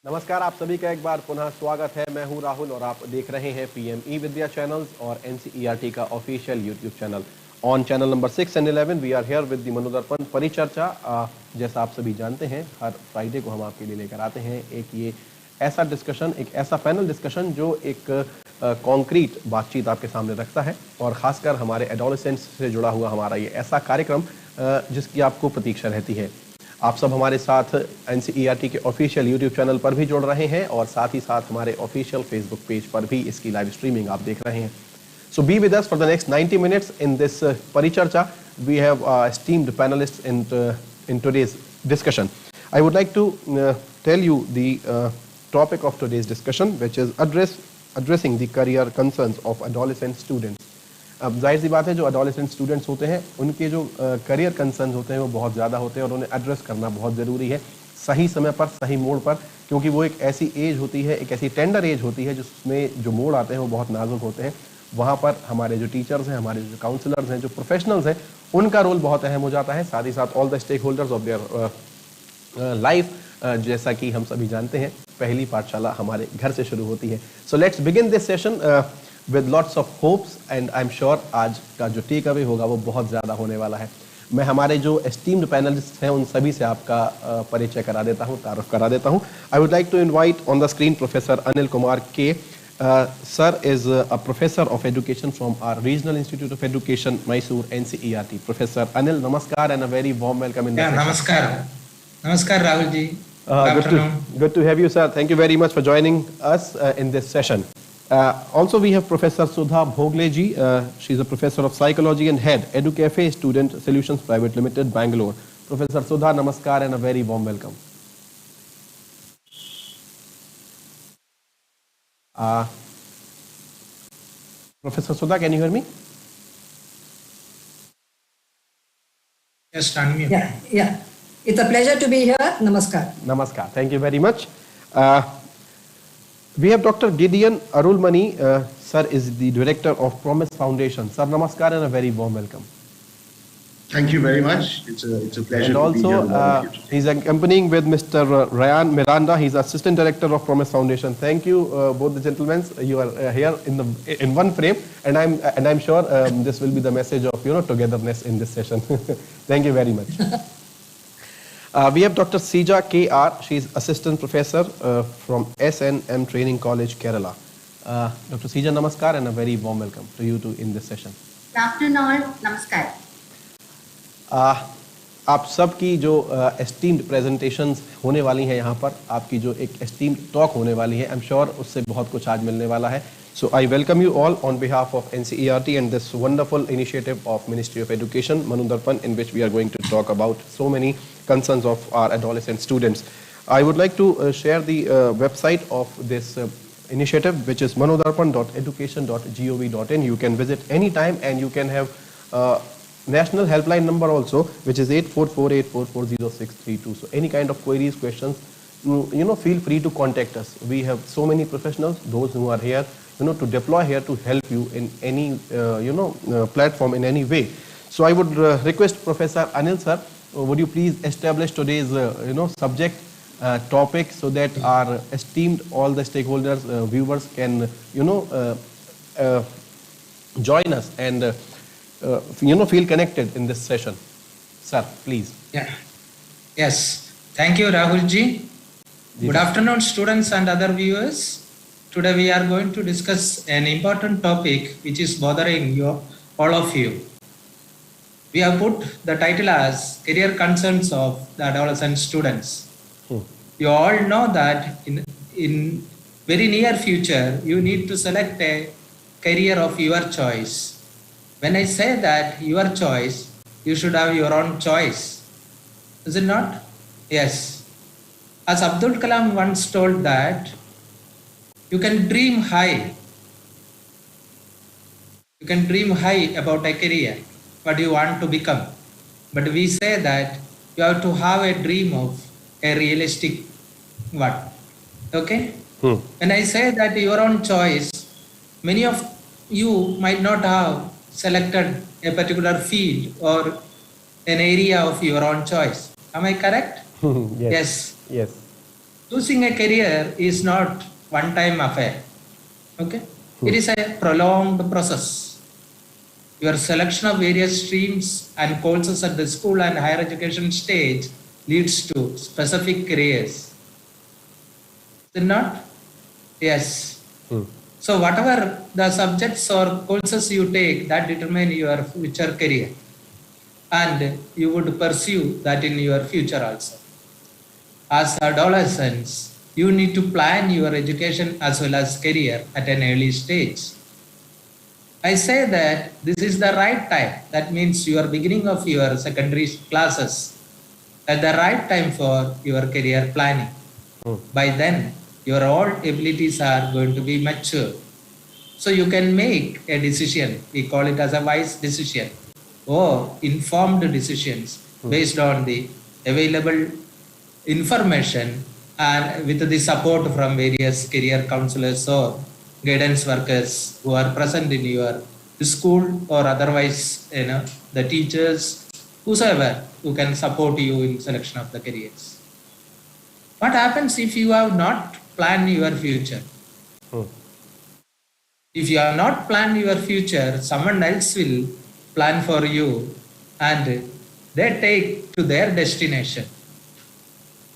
नमस्कार, आप सभी का एक बार पुनः स्वागत है। मैं हूं राहुल और आप देख रहे हैं PMeVIDYA चैनल्स और NCERT का official YouTube channel. On channel number 6 and 11 we are here with the Manodarpan परिचर्चा। जैसा आप सभी जानते हैं, हर फ्राइडे को हम आपके लिए लेकर आते हैं एक ये ऐसा डिस्कशन, एक ऐसा पैनल डिस्कशन जो एक कॉन्क्रीट बातचीत आपके सामने रखता है और ख़ासकर हमारे एडोलेसेंट्स से जुड़ा हुआ हमारा ये ऐसा कार्यक्रम जिसकी आपको प्रतीक्षा रहती है। आप सब हमारे साथ NCERT के ऑफिशियल यूट्यूब चैनल पर भी जुड़ रहे हैं और साथ ही साथ हमारे ऑफिशियल फेसबुक पेज पर भी इसकी लाइव स्ट्रीमिंग आप देख रहे हैं। So be with us for the next 90 minutes in this परिचर्चा। We have esteemed panelists in today's discussion. I would like to tell you the topic of today's discussion, which is addressing the career concerns of adolescent students. अब जाहिर सी बात है, जो adolescent students होते हैं उनके जो करियर कंसर्न्स होते हैं वो बहुत ज़्यादा होते हैं और उन्हें एड्रेस करना बहुत ज़रूरी है सही समय पर, सही मोड़ पर, क्योंकि वो एक ऐसी एज होती है, एक ऐसी टेंडर एज होती है जिसमें जो मोड़ आते हैं वो बहुत नाजुक होते हैं। वहाँ पर हमारे जो टीचर्स हैं, हमारे जो काउंसलर्स हैं, जो प्रोफेशनल्स हैं, उनका रोल बहुत अहम हो जाता है। साथ ही साथ all the stake holders of their life, जैसा कि हम सभी जानते हैं पहली पाठशाला हमारे घर से शुरू होती है। So let's begin this session with lots of hopes and I'm sure आज का जो टेक अवे होगा वो बहुत ज़्यादा होने वाला है। मैं हमारे जो esteemed panelists हैं उन सभी से आपका परिचय करा देता हूँ, तारुफ करा देता हूँ। I would like to invite on the screen Professor Anil Kumar K. Sir is a professor of education from our Regional Institute of Education, Mysuru, NCERT. Professor Anil, namaskar and a very warm welcome in the session. Namaskar. Namaskar, Rahul ji. Good to have you, sir. Thank you very much for joining us in this session. Also we have Professor Sudha Boghle ji. She is a professor of psychology and head Educafe Student Solutions Private Limited, Bengaluru. Professor Sudha, namaskar and a very warm welcome. Professor Sudha, can you hear me? Yes, unmute. Yeah. It's a pleasure to be here. Namaskar. Namaskar. Thank you very much. We have Dr. Gideon Arulmani. Sir is the director of Promise Foundation. Sir, namaskar and a very warm welcome. Thank you very much. It's a pleasure and to be here. And also, he's accompanying with Mr. Rayan Miranda. He's assistant director of Promise Foundation. Thank you, both the gentlemen. You are here in one frame, and I'm sure this will be the message of togetherness in this session. Thank you very much. We have Dr. Seeja KR. She is assistant professor from SNM Training College, Kerala. Dr. Seeja, namaskar and a very warm welcome to you too in this session. Good afternoon all. Namaskar. आप सब की जो esteemed presentations होने वाली हैं यहाँ पर, आपकी जो एक esteemed talk होने वाली है, I'm sure उससे बहुत कुछ आज मिलने वाला है. So I welcome you all on behalf of NCERT and this wonderful initiative of Ministry of Education, MANODARPAN, in which we are going to talk about so many concerns of our adolescent students. I would like to share the website of this initiative, which is manodarpan.education.gov.in. You can visit anytime and you can have national helpline number also, which is 8448440632. So any kind of queries, questions, feel free to contact us. We have so many professionals, those who are here, to deploy here to help you in any, platform in any way. So I would request Professor Anil sir, would you please establish today's, subject, topic, so that our esteemed all the stakeholders, viewers can, join us and, feel connected in this session. Sir, please. Yeah. Yes. Thank you, Rahul ji. Good afternoon, students and other viewers. Today we are going to discuss an important topic which is bothering all of you. We have put the title as Career Concerns of the Adolescent Students. You all know that in very near future, you need to select a career of your choice. When I say that your choice, you should have your own choice. Is it not? Yes. As Abdul Kalam once told that, you can dream high. You can dream high about a career, what you want to become. But we say that you have to have a dream of a realistic one. Okay? When I say that your own choice, many of you might not have selected a particular field or an area of your own choice. Am I correct? Yes. Yes. Yes. choosing a career is not one-time affair. Okay? It is a prolonged process. Your selection of various streams and courses at the school and higher education stage leads to specific careers. Is it not? Yes. So whatever the subjects or courses you take, that determine your future career. And you would pursue that in your future also. As adolescents, you need to plan your education as well as career at an early stage. I say that this is the right time. That means you are beginning of your secondary classes at the right time for your career planning. By then, your all abilities are going to be mature. So you can make a decision. We call it as a wise decision or informed decisions based on the available information and with the support from various career counselors or guidance workers who are present in your school or otherwise, the teachers, whosoever who can support you in selection of the careers. What happens if you have not planned your future? If you have not planned your future, someone else will plan for you and they take to their destination.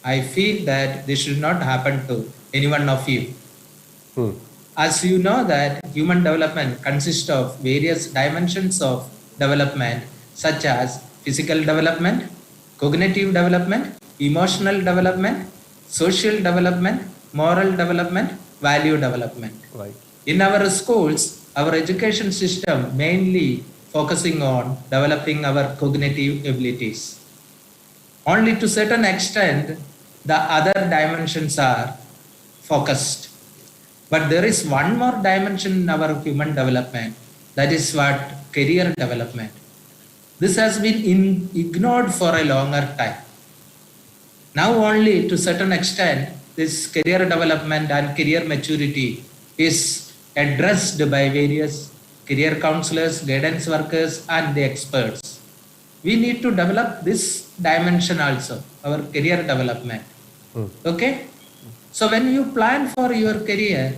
I feel that this should not happen to any one of you. As you know that human development consists of various dimensions of development such as physical development, cognitive development, emotional development, social development, moral development, value development. Right. In our schools, our education system mainly focusing on developing our cognitive abilities. Only to a certain extent, the other dimensions are focused. But there is one more dimension in our human development, that is what career development. This has been ignored for a longer time. Now only to a certain extent, this career development and career maturity is addressed by various career counselors, guidance workers, and the experts. We need to develop this dimension also, our career development. Okay? So when you plan for your career,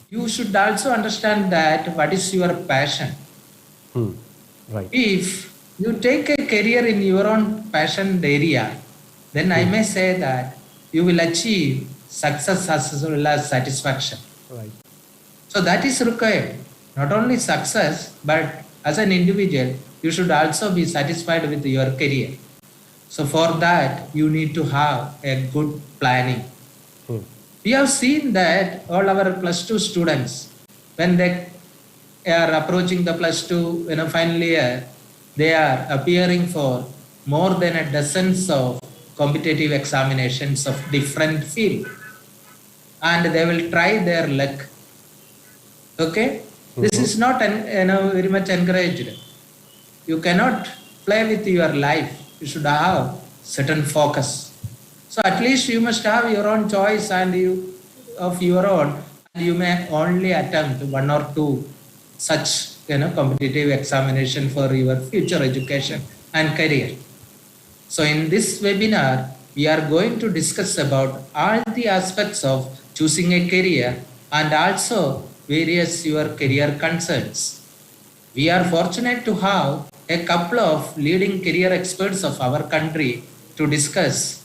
you should also understand that what is your passion. Right. If you take a career in your own passion area, then I may say that you will achieve success as well as satisfaction. Right. So that is required. Not only success, but as an individual, you should also be satisfied with your career. So for that, you need to have a good planning. We have seen that all our plus 2 students, when they are approaching the plus 2 final year, they are appearing for more than a dozens of competitive examinations of different fields. And they will try their luck. Okay? This is not very much encouraged. You cannot play with your life. You should have certain focus. So at least you must have your own choice and of your own. And you may only attempt 1 or 2 such competitive examination for your future education and career. So in this webinar, we are going to discuss about all the aspects of choosing a career and also various your career concerns. We are fortunate to have a couple of leading career experts of our country to discuss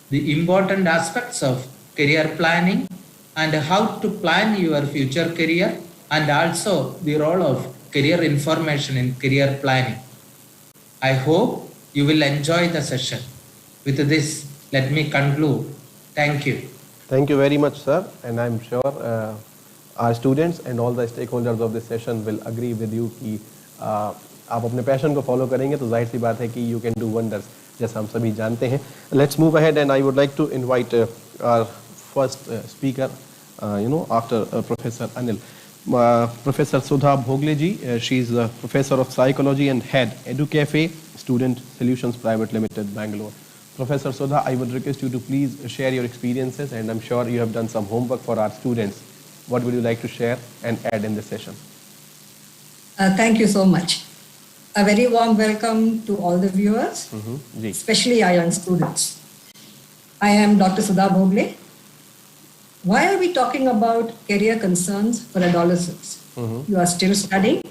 the important aspects of career planning and how to plan your future career and also the role of career information in career planning. I hope you will enjoy the session. With this, let me conclude. Thank you. Thank you very much, sir. And I'm sure our students and all the stakeholders of this session will agree with you कि आप अपने passion को follow करेंगे तो जाहिर सी बात है कि you can do wonders, जैसा हम सभी जानते हैं. Let's move ahead and I would like to invite our first speaker, after Professor Anil. Professor Sudha Boghle ji, she is a professor of psychology and head Educafe Student Solutions Private Limited, Bengaluru. Professor Sudha, I would request you to please share your experiences, and I'm sure you have done some homework for our students. What would you like to share and add in this session? Thank you so much. A very warm welcome to all the viewers, especially our young students. I am Dr. Sudha Boghle. why are we talking about career concerns for adolescents? You are still studying,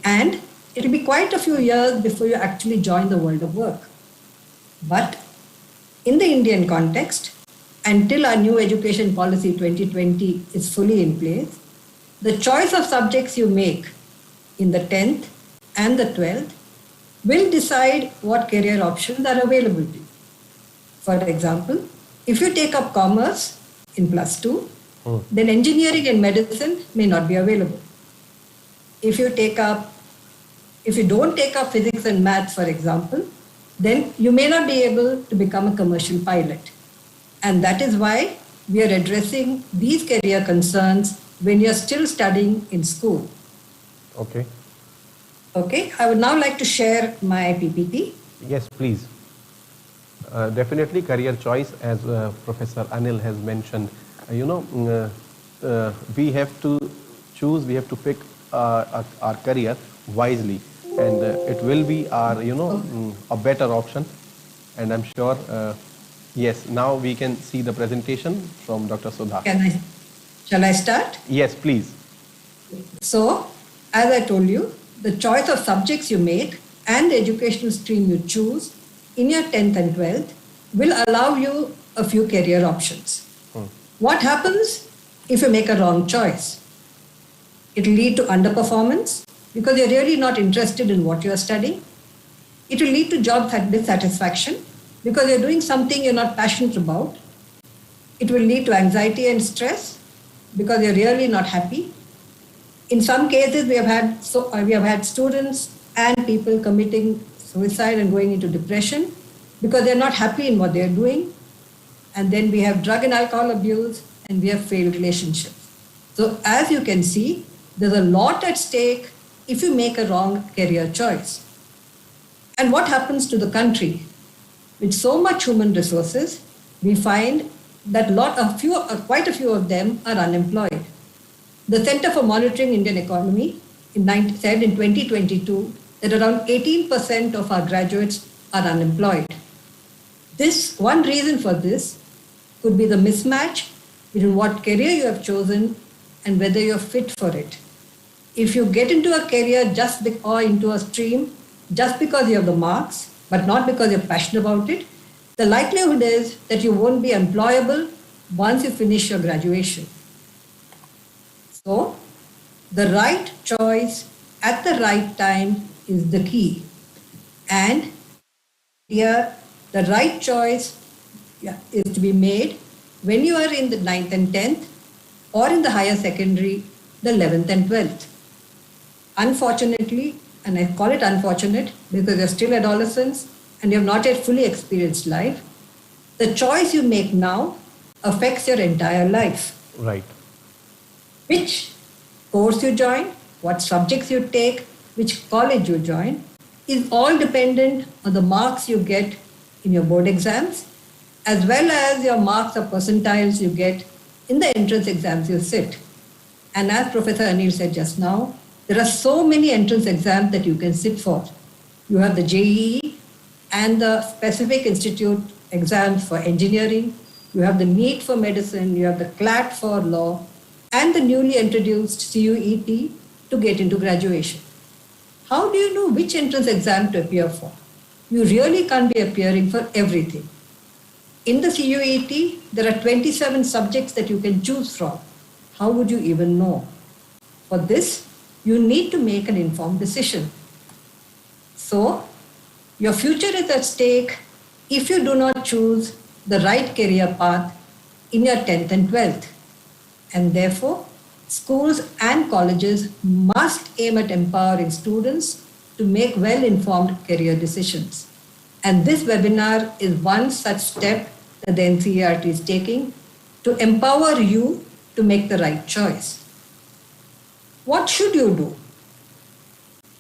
and it will be quite a few years before you actually join the world of work. But in the Indian context, until our new education policy 2020 is fully in place, the choice of subjects you make in the 10th and the 12th will decide what career options are available to you. For example, if you take up commerce in +2, then engineering and medicine may not be available. If you don't take up physics and maths, for example, then you may not be able to become a commercial pilot. And that is why we are addressing these career concerns when you're still studying in school. Okay. Okay, I would now like to share my PPT. Yes, please. Definitely career choice, as Professor Anil has mentioned, we have to choose, we have to pick our career wisely, and it will be our, a better option. And I'm sure, yes, now we can see the presentation from Dr. Sudha. Shall I start? Yes, please. So, as I told you, the choice of subjects you make and the educational stream you choose in your 10th and 12th will allow you a few career options. What happens if you make a wrong choice? It will lead to underperformance because you're really not interested in what you're studying. It will lead to job dissatisfaction because you're doing something you're not passionate about. It will lead to anxiety and stress because you're really not happy. In some cases, we have had students and people committing suicide and going into depression because they're not happy in what they're doing. And then we have drug and alcohol abuse, and we have failed relationships. So as you can see, there's a lot at stake if you make a wrong career choice. And what happens to the country? With so much human resources, we find that quite a few of them are unemployed. The Center for Monitoring Indian Economy said in 2022 that around 18% of our graduates are unemployed. One reason for this could be the mismatch between what career you have chosen and whether you're fit for it. If you get into a career or into a stream just because you have the marks, but not because you're passionate about it, the likelihood is that you won't be employable once you finish your graduation. So, the right choice at the right time is the key. And here, the right choice is to be made when you are in the 9th and 10th or in the higher secondary, the 11th and 12th. Unfortunately, and I call it unfortunate because you're still adolescents and you have not yet fully experienced life, the choice you make now affects your entire life. Right. Which course you join, what subjects you take, which college you join, is all dependent on the marks you get in your board exams, as well as your marks or percentiles you get in the entrance exams you sit. And as Professor Anil said just now, there are so many entrance exams that you can sit for. You have the JEE and the specific institute exams for engineering, you have the NEET for medicine, you have the CLAT for law, and the newly introduced CUET to get into graduation. How do you know which entrance exam to appear for? You really can't be appearing for everything. In the CUET, there are 27 subjects that you can choose from. How would you even know? For this, you need to make an informed decision. So, your future is at stake if you do not choose the right career path in your 10th and 12th. And therefore, schools and colleges must aim at empowering students to make well-informed career decisions. And this webinar is one such step that the NCERT is taking to empower you to make the right choice. What should you do?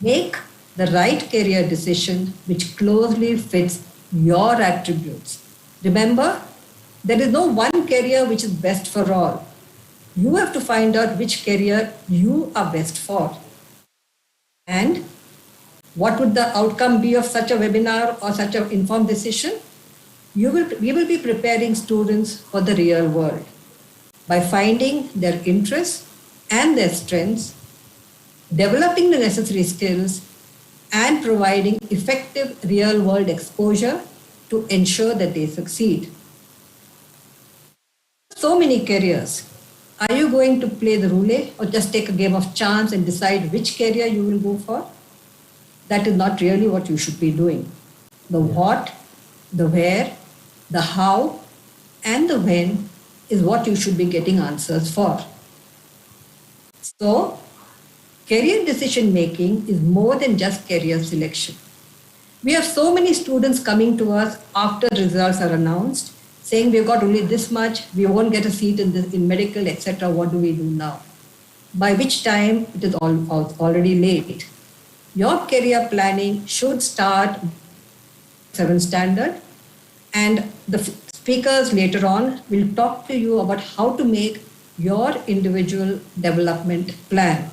Make the right career decision which closely fits your attributes. Remember, there is no one career which is best for all. You have to find out which career you are best for. And what would the outcome be of such a webinar or such an informed decision? We will be preparing students for the real world. by finding their interests and their strengths, developing the necessary skills, and providing effective real-world exposure to ensure that they succeed. So many careers. Are you going to play the roulette or just take a game of chance and decide which career you will go for? That is not really what you should be doing. The what, the where, the how, and the when is what you should be getting answers for. So, career decision making is more than just career selection. We have so many students coming to us after results are announced, saying we've got only this much, we won't get a seat in medical, etc. What do we do now? By which time it is already late. Your career planning should start 7th standard, and the speakers later on will talk to you about how to make your individual development plan.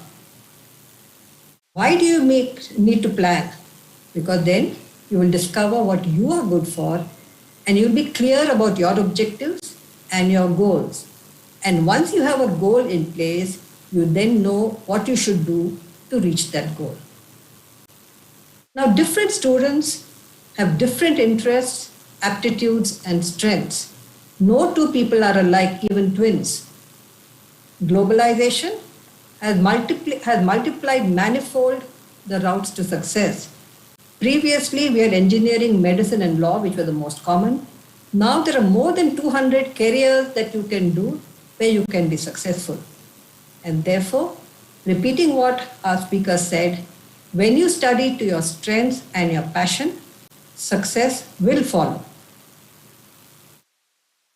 Why do you need to plan? Because then you will discover what you are good for, and you'll be clear about your objectives and your goals. And once you have a goal in place, you then know what you should do to reach that goal. Now, different students have different interests, aptitudes, and strengths. No two people are alike, even twins. Globalization has multiplied manifold the routes to success. Previously, we had engineering, medicine, and law, which were the most common. Now there are more than 200 careers that you can do where you can be successful. And therefore, repeating what our speaker said, when you study to your strengths and your passion, success will follow.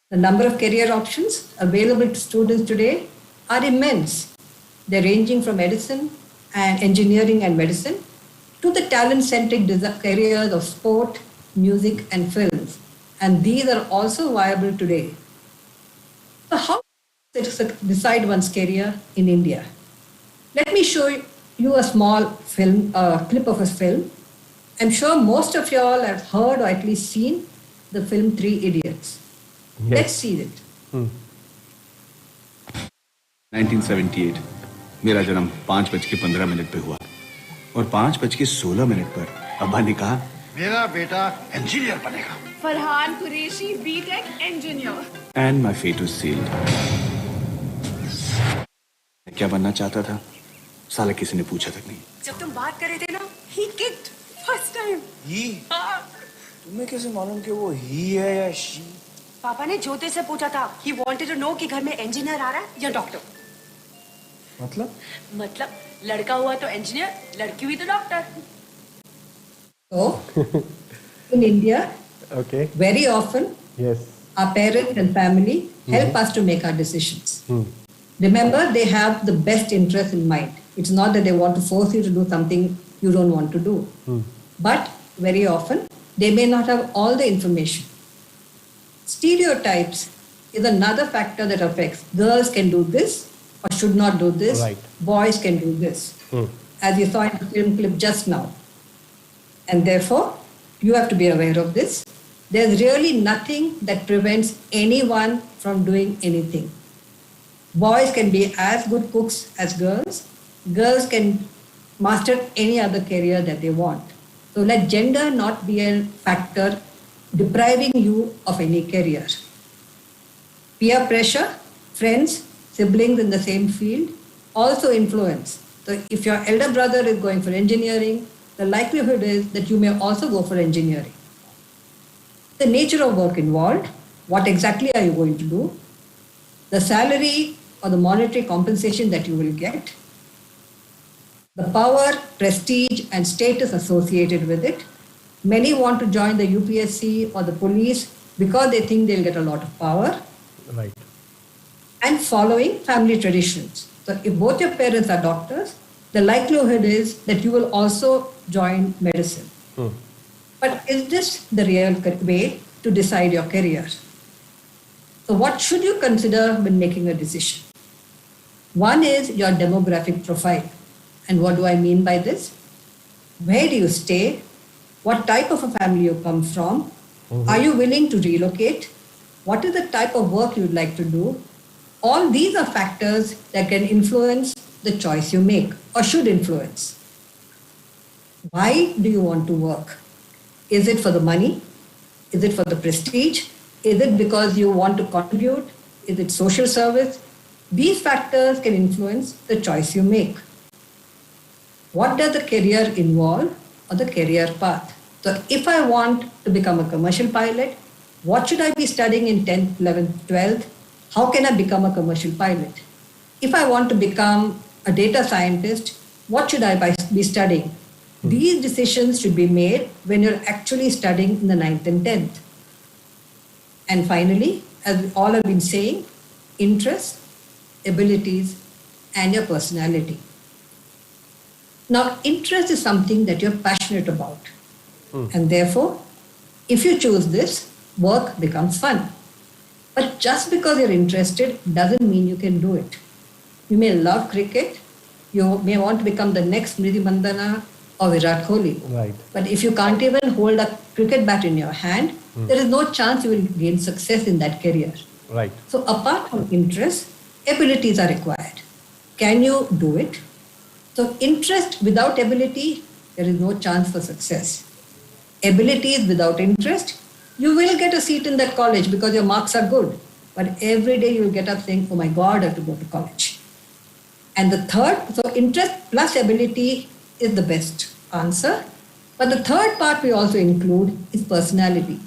The number of career options available to students today are immense. They're ranging from medicine and engineering and medicine to the talent-centric careers of sport, music, and films. And these are also viable today. So how to decide one's career in India? Let me show you a small film, clip of a film. I'm sure most of you all have heard or at least seen the film Three Idiots. Yes. Let's see it. 1978 मेरा जन्म 5:15 पे हुआ और 5:16 पर अब्बा ने कहा मेरा बेटा इंजीनियर बनेगा। Farhan Qureshi BTech engineer. And my fate was sealed. क्या बनना चाहता था? साला किसी ने पूछा तक नहीं। जब तुम बात कर रहे थे ना, he kicked first time. ही? तुम्हें कैसे मालूम कि वो ही है या शी? पापा ने ज्योति से पूछा था. He wanted to know कि घर में इंजीनियर आ रहा है या डॉक्टर. मतलब लड़का हुआ तो इंजीनियर, लड़की हुई तो doctor. So, in India, okay, very often, yes, our parents and family help us to make our decisions. Remember, they have the best interest in mind. It's not that they want to force you to do something you don't want to do. But very often, they may not have all the information. Stereotypes is another factor that affects. Girls can do this or should not do this. Right. Boys can do this. As you saw in the film clip just now. And therefore, you have to be aware of this. There's really nothing that prevents anyone from doing anything. Boys can be as good cooks as girls. Girls can master any other career that they want. So let gender not be a factor depriving you of any career. Peer pressure, friends, siblings in the same field also influence. So if your elder brother is going for engineering, the likelihood is that you may also go for engineering. The nature of work involved, what exactly are you going to do? The salary or the monetary compensation that you will get, the power, prestige, and status associated with it. Many want to join the UPSC or the police because they think they'll get a lot of power. Right. And following family traditions. So if both your parents are doctors, the likelihood is that you will also join medicine. But is this the real way to decide your career? So what should you consider when making a decision? One is your demographic profile. And what do I mean by this? Where do you stay? What type of a family you come from? Are you willing to relocate? What is the type of work you'd like to do? all these are factors that can influence the choice you make or should influence. Why do you want to work? Is it for the money? Is it for the prestige? Is it because you want to contribute? Is it social service? These factors can influence the choice you make. What does the career involve or the career path? So if I want to become a commercial pilot, what should I be studying in 10th, 11th, 12th? How can I become a commercial pilot? If I want to become a data scientist, what should I be studying? These decisions should be made when you're actually studying in the 9th and 10th. And finally, as we all have been saying, interests, abilities, and your personality. Now, interest is something that you're passionate about. And therefore, if you choose this, work becomes fun. But just because you're interested doesn't mean you can do it. You may love cricket, you may want to become the next Smriti Mandhana or Virat Kohli. Right. But if you can't even hold a cricket bat in your hand, there is no chance you will gain success in that career. Right. So apart from interest, abilities are required. Can you do it? So interest without ability, there is no chance for success. Abilities without interest, you will get a seat in that college because your marks are good. But every day you will get up saying, oh my God, I have to go to college. And the third, so interest plus ability is the best answer. But the third part we also include is personality.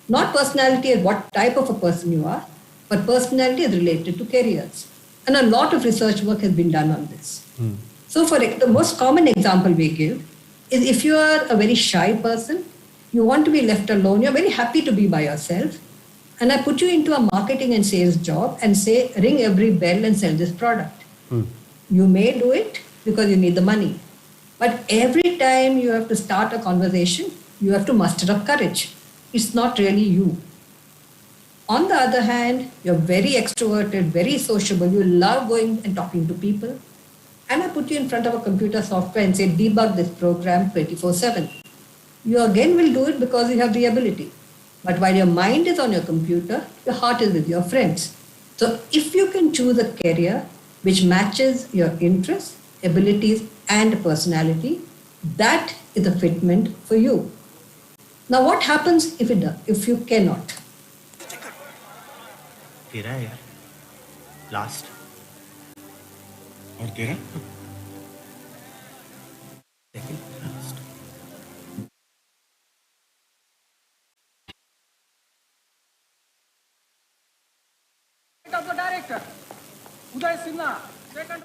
Not personality as what type of a person you are, but personality is related to careers. And a lot of research work has been done on this. So for the most common example we give is if you are a very shy person, you want to be left alone, you're very happy to be by yourself, and I put you into a marketing and sales job and say, ring every bell and sell this product. You may do it because you need the money. But every time you have to start a conversation, you have to muster up courage. It's not really you. On the other hand, you're very extroverted, very sociable, you love going and talking to people. And I put you in front of a computer software and say, debug this program 24/7. You again will do it because you have the ability. But while your mind is on your computer, your heart is with your friends. So if you can choose a career which matches your interests, abilities, and personality, that is a fitment for you. Now what happens if you cannot? तेरा है यार last और तेरा second last of the director Uday Sinha second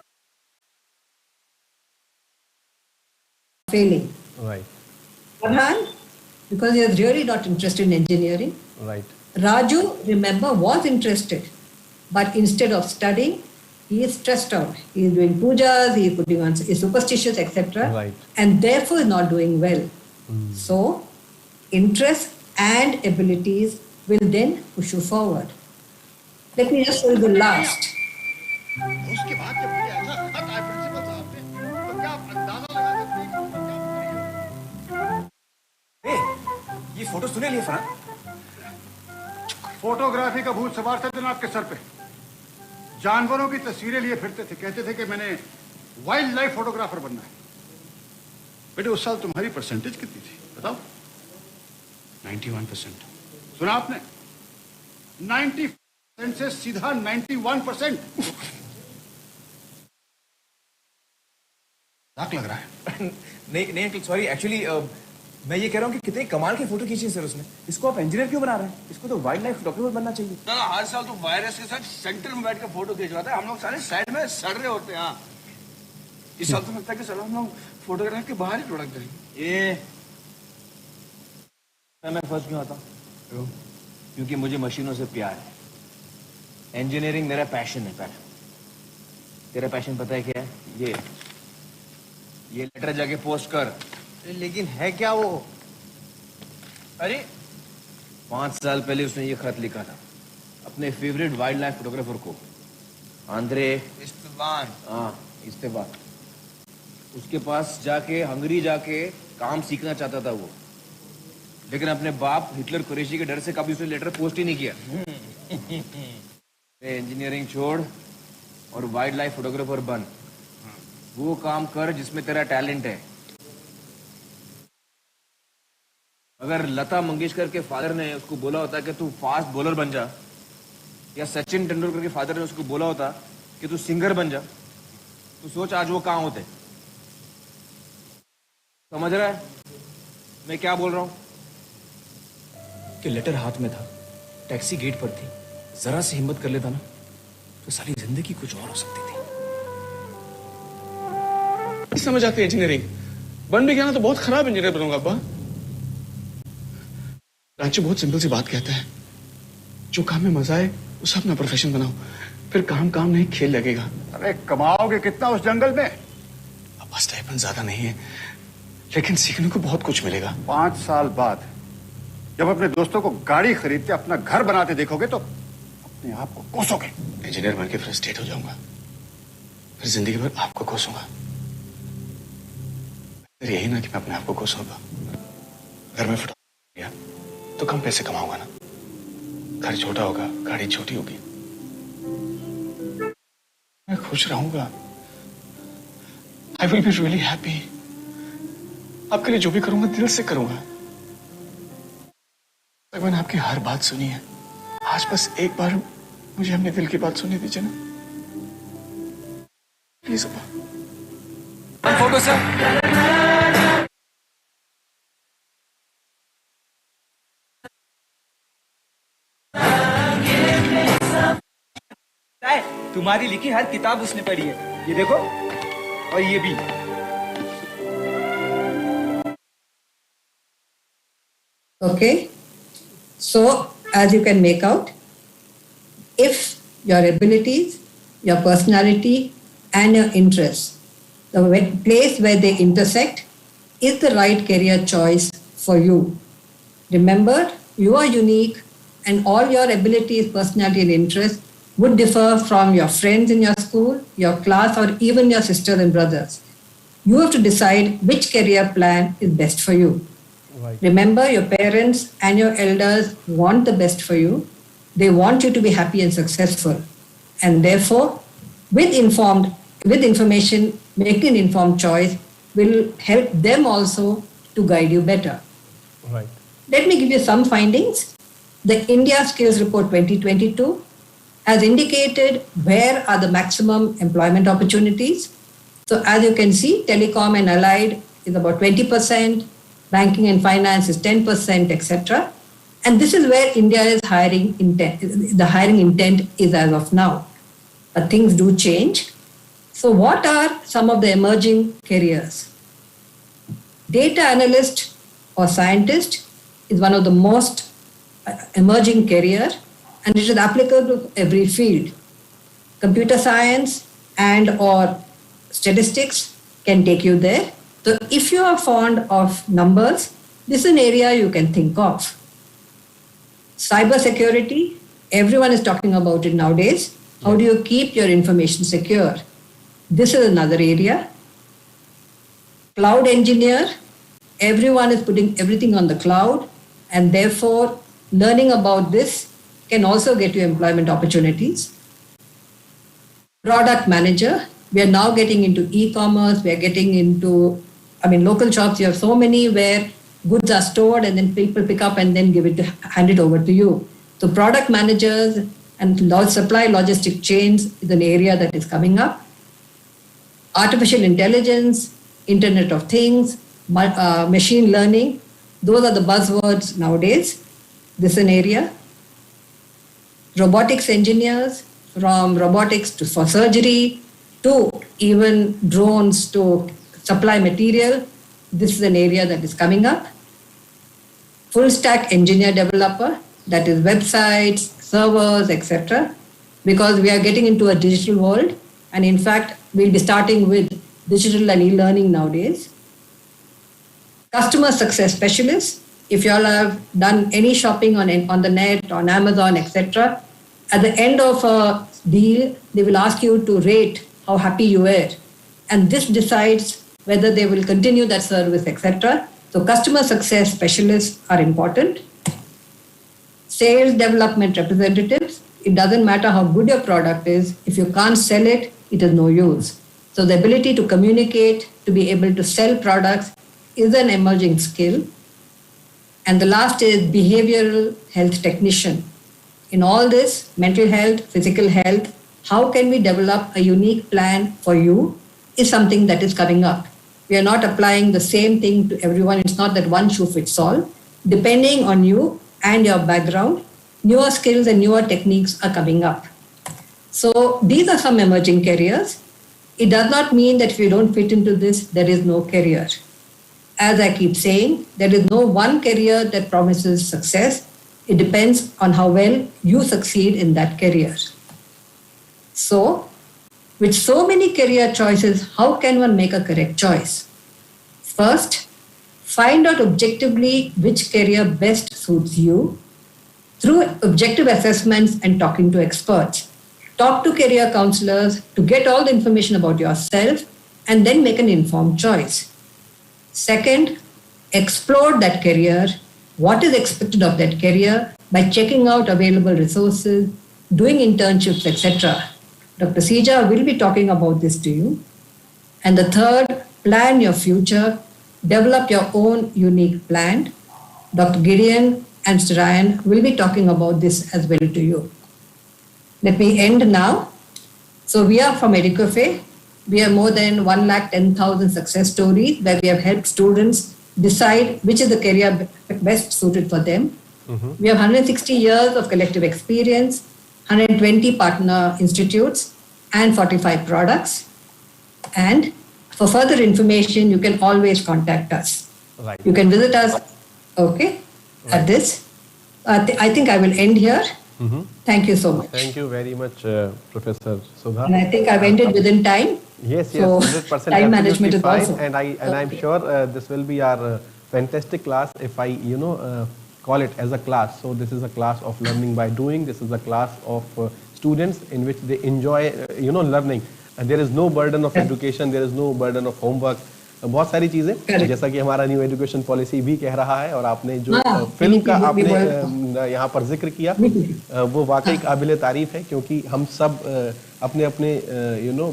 Failing. Right. Pradhan, because he is really not interested in engineering. Right. Raju, remember, was interested, but instead of studying, he is stressed out. He is doing pujas, he is putting on, is superstitious, etc. Right. And therefore is not doing well. So, interests and abilities will then push you forward. Let me just show you the last. उसके बाद जब मुझे ऐसा खत आया principal साहब ने तो क्या आप अंदाजा लगा सकते हैं कि ये फोटो सुने लिए फरहान फोटोग्राफी का भूत सवार था जनाब के सर पे। जानवरों की तस्वीरें लिए फिरते थे, कहते थे कि मैंने वाइल्ड लाइफ फोटोग्राफर बनना है। बेटे उस साल तुम्हारी परसेंटेज कितनी थी बताओ? 91%। सुना आपने? 90% से सीधा 91%। मजाक लग रहा है। नहीं अंकल सॉरी, एक्चुअली मैं ये कह रहा हूँ कि कितने कमाल की फोटो खींची है सर उसने। इसको आप इंजीनियर क्यों बना रहे हैं? इसको तो वाइल्ड लाइफ फोटोग्राफर बनना चाहिए। ना हर साल तो वायरस के साथ सेंटर में बैठ कर फोटो खिंचवाता है, हम लोग सारे साइड में सड़ रहे होते हैं। हाँ, इस साल तो लगता है कि साला हम लोग फोटोग्राफ के बाहर ही लुढ़क जाएंगे। ये मैं फर्स्ट क्यों आता? क्योंकि मुझे मशीनों से प्यार है। इंजीनियरिंग मेरा पैशन है। पहले तेरा पैशन पता है क्या है? ये लेटर जाके पोस्ट कर। लेकिन है क्या वो? अरे 5 साल पहले उसने ये खत लिखा था अपने फेवरेट वाइल्ड लाइफ फोटोग्राफर को, आंद्रे इस्तेबान। हाँ, इस्तेबान। उसके पास जाके हंगरी जाके काम सीखना चाहता था वो, लेकिन अपने बाप हिटलर कुरैशी के डर से कभी उसने लेटर पोस्ट ही नहीं किया। इंजीनियरिंग छोड़ और वाइल्ड लाइफ फोटोग्राफर बन। वो काम कर जिसमें तेरा टैलेंट है। अगर लता मंगेशकर के फादर ने उसको बोला होता कि तू फास्ट बॉलर बन जा, या सचिन तेंदुलकर के फादर ने उसको बोला होता कि तू सिंगर बन जा, तो सोच आज वो कहाँ होते। समझ रहा है मैं क्या बोल रहा हूँ? कि लेटर हाथ में था, टैक्सी गेट पर थी, जरा सी हिम्मत कर लेता ना तो सारी जिंदगी कुछ और हो सकती थी। समझ आती है इंजीनियरिंग, बन भी गया ना तो बहुत खराब इंजीनियर बनूंगा अब्बा। रांची बहुत सिंपल सी बात कहता है, जो काम में मजा आए उसे अपना प्रोफेशन बनाओ, फिर काम काम नहीं खेल लगेगा। अरे कमाओगे कितना उस जंगल में? अब स्टाइपेंड ज्यादा नहीं है, लेकिन सीखने को बहुत कुछ मिलेगा। 5 साल बाद जब अपने दोस्तों को गाड़ी खरीदते अपना घर बनाते देखोगे तो अपने आप को कोसोगे। इंजीनियर बनके फ्रस्ट्रेट हो जाऊंगा, फिर जिंदगी भर आपको कोसूंगा। फिर यही ना कि मैं अपने आप को कोसूंगा। घर में फोटो गया तो कम पैसे कमाऊंगा ना, घर छोटा होगा, गाड़ी छोटी होगी, मैं खुश रहूंगा। I will be really happy. आपके लिए जो भी करूंगा दिल से करूंगा। मैंने आपकी हर बात सुनी है, आज बस एक बार मुझे अपने दिल की बात सुनने दीजिए ना प्लीज। Photo sir. तुम्हारी लिखी हर किताब उसने पढ़ी है, ये देखो, और ये भी। Okay, so as you can make out, if your abilities, your personality and your interests, the place where they intersect is the right career choice for you. Remember, you are unique and all your abilities, personality and interests would differ from your friends in your school, your class, or even your sisters and brothers. You have to decide which career plan is best for you. Right. Remember, your parents and your elders want the best for you. They want you to be happy and successful. And therefore, with information, making an informed choice will help them also to guide you better. Right. Let me give you some findings. The India Skills Report 2022 has indicated where are the maximum employment opportunities. So as you can see, telecom and allied is about 20%, banking and finance is 10%, etc. And this is where India is hiring intent. The hiring intent is as of now. But things do change. So what are some of the emerging careers? Data analyst or scientist is one of the most emerging career, and it is applicable to every field. Computer science and or statistics can take you there. So if you are fond of numbers, this is an area you can think of. Cyber security, everyone is talking about it nowadays. How do you keep your information secure? This is another area. Cloud engineer, everyone is putting everything on the cloud, and therefore learning about this can also get you employment opportunities. Product manager, we are now getting into e-commerce, we are getting into, local shops, you have so many where goods are stored and then people pick up and then hand it over to you. So product managers and supply logistic chains is an area that is coming up. Artificial intelligence, Internet of Things, machine learning, those are the buzzwords nowadays. This is an area. Robotics engineers, from robotics for surgery, to even drones to supply material. This is an area that is coming up. Full stack engineer developer, that is websites, servers, etc. Because we are getting into a digital world. And in fact, we'll be starting with digital and e-learning nowadays. Customer success specialist, if you all have done any shopping on the net, on Amazon, etc., at the end of a deal, they will ask you to rate how happy you were. And this decides whether they will continue that service, etc. So customer success specialists are important. Sales development representatives, it doesn't matter how good your product is. If you can't sell it, it is no use. So the ability to communicate, to be able to sell products is an emerging skill. And the last is behavioral health technician. In all this, mental health, physical health, how can we develop a unique plan for you is something that is coming up. We are not applying the same thing to everyone. It's not that one shoe fits all. Depending on you and your background, newer skills and newer techniques are coming up. So these are some emerging careers. It does not mean that if you don't fit into this, there is no career. As I keep saying, there is no one career that promises success. It depends on how well you succeed in that career. So, with so many career choices, how can one make a correct choice? First, find out objectively which career best suits you through objective assessments and talking to experts. Talk to career counselors to get all the information about yourself and then make an informed choice. Second, explore that career, what is expected of that career by checking out available resources, doing internships, etc. Dr. Seeja will be talking about this to you. And the third, plan your future, develop your own unique plan. Dr. Gideon and Mr. Rayan will be talking about this as well to you. Let me end now. So we are from Educafe. We have more than 110,000 success stories where we have helped students decide which is the career best suited for them. We have 160 years of collective experience, 120 partner institutes, and 45 products. And for further information, you can always contact us. Right. You can visit us, at this. I think I will end here. Thank you so much. Thank you very much, Professor Sudha. And I think I've ended within time. Yes, So 100% time management is fine. also. And I'm sure this will be our fantastic class if I, call it as a class. So this is a class of learning by doing. This is a class of students in which they enjoy, learning. And there is no burden of education. There is no burden of homework. बहुत सारी चीजें जैसा कि हमारा new education policy भी कह रहा है और आपने जो फिल्म का आपने यहाँ पर जिक्र किया वो वाकई काबिल तारीफ है क्योंकि हम सब अपने अपने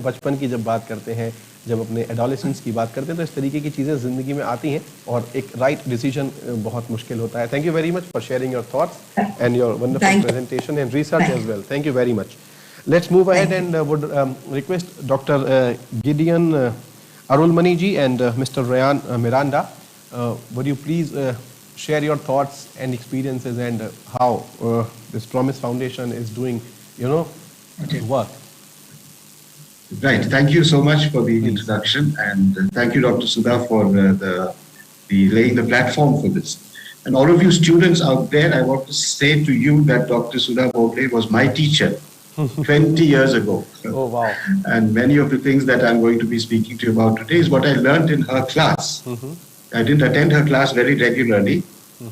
बचपन की जब बात करते हैं जब अपने एडोलेसेंस की बात करते हैं तो इस तरीके की चीजें जिंदगी में आती हैं और एक राइट डिसीजन बहुत मुश्किल होता है. Thank you very much for sharing your thoughts and your wonderful presentation and research as well. Thank you very much. Let's move ahead and would request Dr. Gideon Arulmani ji and Mr. Rayan Miranda. Would you please share your thoughts and experiences and how this Promise Foundation is doing, work? Right. Thank you so much for the introduction and thank you, Dr. Sudha, for the laying the platform for this. And all of you students out there, I want to say to you that Dr. Sudha Boghle was my teacher 20 years ago. Oh, wow. And many of the things that I'm going to be speaking to you about today is what I learned in her class. I didn't attend her class very regularly,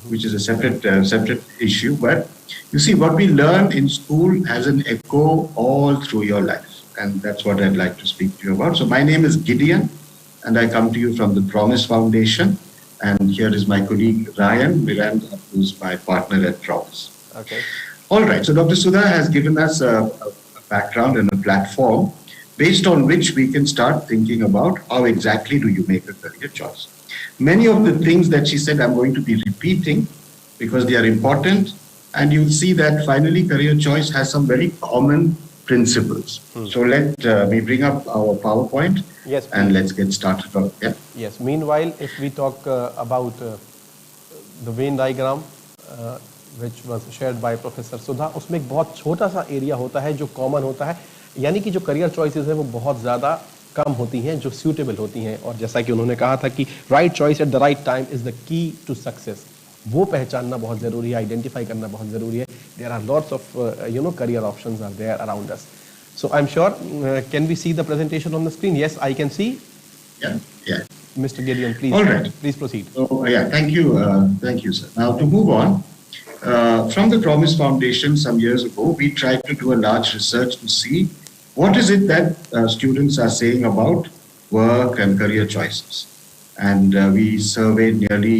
which is a separate issue. But you see, what we learn in school has an echo all through your life. And that's what I'd like to speak to you about. So my name is Gideon, and I come to you from the Promise Foundation. And here is my colleague, Rayan Miranda, who's my partner at Promise. Okay. All right, so Dr. Sudha has given us a background and a platform based on which we can start thinking about how exactly do you make a career choice. Many of the things that she said I'm going to be repeating because they are important, and you'll see that finally career choice has some very common principles. So let me bring up our PowerPoint and let's get started. Yes, meanwhile, if we talk about the Venn diagram, which was shared by Professor Sudha, उसमें एक बहुत छोटा सा area होता है जो common होता है, यानी कि जो करियर चॉइसेस हैं वो बहुत ज़्यादा कम होती हैं जो सूटेबल होती हैं. और जैसा कि उन्होंने कहा था कि right choice at the right time is the key to success. वो पहचानना बहुत ज़रूरी है, आइडेंटिफाई करना बहुत ज़रूरी है. There are lots of career options are there around us. So I am sure, can we see the presentation on the screen? Yes, I can see. Mr. Gideon, please. All right. Please proceed. Thank you, sir. Now to move on. From the Promise Foundation some years ago, we tried to do a large research to see what is it that students are saying about work and career choices. And we surveyed nearly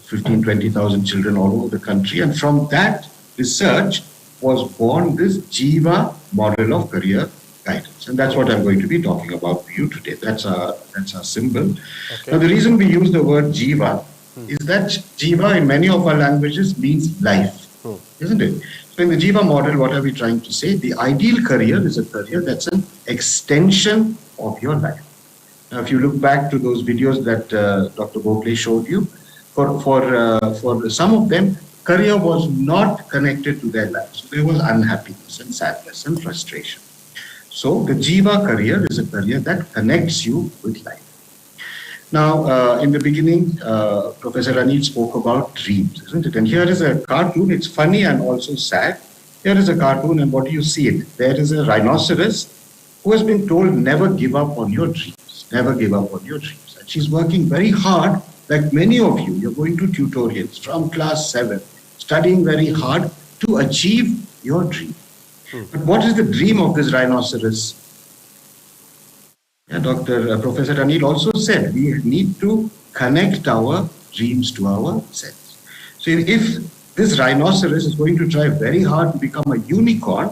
15,000-20,000 children all over the country. And from that research, was born this Jiva model of career guidance. And that's what I'm going to be talking about to you today. That's our symbol. Okay. Now, the reason we use the word Jiva is that Jiva in many of our languages means life, isn't it? So in the Jiva model, what are we trying to say? The ideal career is a career that's an extension of your life. Now, if you look back to those videos that Dr. Boghle showed you, for some of them, career was not connected to their lives. So there was unhappiness and sadness and frustration. So the Jiva career is a career that connects you with life. Now, in the beginning, Professor Anil spoke about dreams, isn't it? And here is a cartoon. It's funny and also sad. Here is a cartoon, and what do you see it? There is a rhinoceros who has been told, never give up on your dreams. Never give up on your dreams. And she's working very hard, like many of you. You're going to tutorials from class 7, studying very hard to achieve your dream. But what is the dream of this rhinoceros? Yeah, Professor Anil also said we need to connect our dreams to ourselves. So if this rhinoceros is going to try very hard to become a unicorn,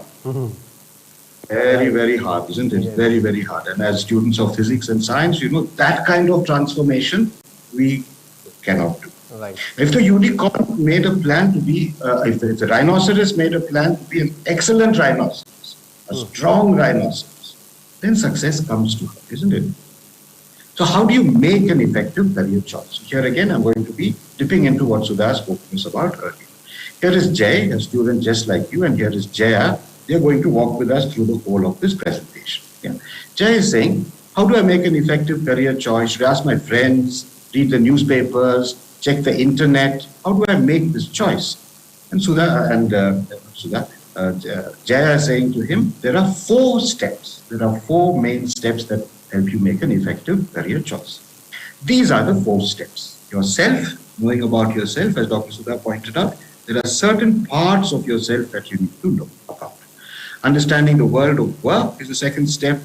very, very hard, isn't it? Yes. Very, very hard. And as students of physics and science, you know, that kind of transformation we cannot do. Right. If the unicorn made a plan to be, if the rhinoceros made a plan to be an excellent rhinoceros, a strong rhinoceros, then success comes to her, isn't it? So how do you make an effective career choice? Here again, I'm going to be dipping into what Sudha spoke to us about earlier. Here is Jay, a student just like you, and here is Jaya. They're going to walk with us through the whole of this presentation. Yeah. Jay is saying, how do I make an effective career choice? Should I ask my friends, read the newspapers, check the internet? How do I make this choice? And Jaya is saying to him, there are 4 steps. There are 4 main steps that help you make an effective career choice. These are the 4 steps. Yourself, knowing about yourself, as Dr. Sudha pointed out, there are certain parts of yourself that you need to know about. Understanding the world of work is the second step.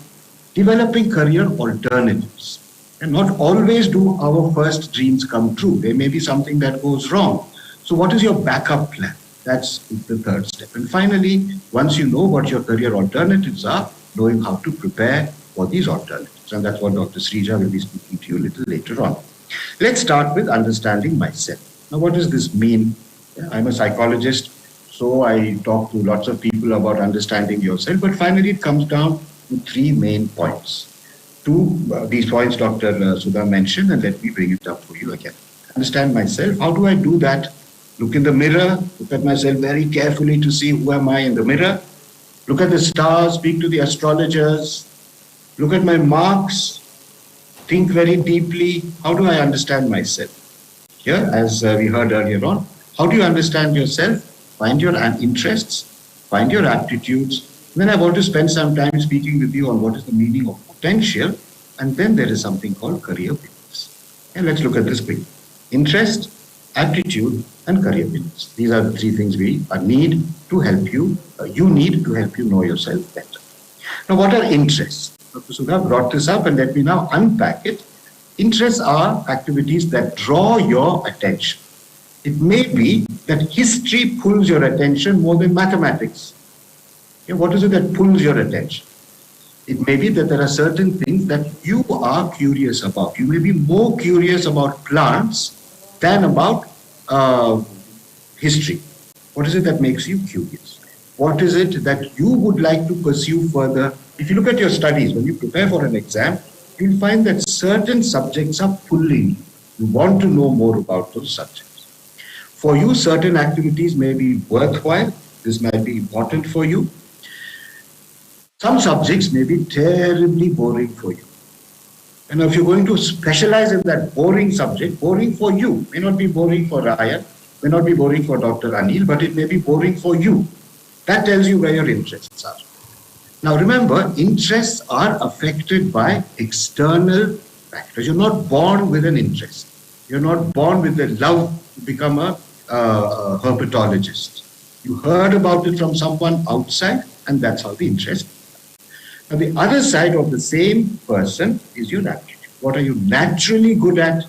Developing career alternatives. And not always do our first dreams come true. There may be something that goes wrong. So what is your backup plan? That's the third step. And finally, once you know what your career alternatives are, knowing how to prepare for these alternatives. And that's what Dr. Seeja will be speaking to you a little later on. Let's start with understanding myself. Now, what does this mean? I'm a psychologist, so I talk to lots of people about understanding yourself, but finally it comes down to 3 main points. These points Dr. Sudha mentioned, and let me bring it up for you again. Understand myself. How do I do that? Look in the mirror, look at myself very carefully to see who am I in the mirror. Look at the stars, speak to the astrologers, look at my marks, think very deeply. How do I understand myself? Here, as we heard earlier on, how do you understand yourself? Find your interests, find your aptitudes. Then I want to spend some time speaking with you on what is the meaning of potential, and then there is something called career wins. And let's look at this quickly. Interest, aptitude, and career wins. These are the 3 things we need to help you. You need to help you know yourself better. Now, what are interests? Dr. Sudha brought this up, and let me now unpack it. Interests are activities that draw your attention. It may be that history pulls your attention more than mathematics. What is it that pulls your attention? It may be that there are certain things that you are curious about. You may be more curious about plants than about history. What is it that makes you curious? What is it that you would like to pursue further? If you look at your studies, when you prepare for an exam, you'll find that certain subjects are pulling you. You want to know more about those subjects. For you, certain activities may be worthwhile. This might be important for you. Some subjects may be terribly boring for you. And if you're going to specialize in that boring subject, boring for you, may not be boring for Rayan, may not be boring for Dr. Anil, but it may be boring for you. That tells you where your interests are. Now remember, interests are affected by external factors. You're not born with an interest. You're not born with the love to become a herpetologist. You heard about it from someone outside, and that's how the interest. Now, the other side of the same person is your aptitude. What are you naturally good at?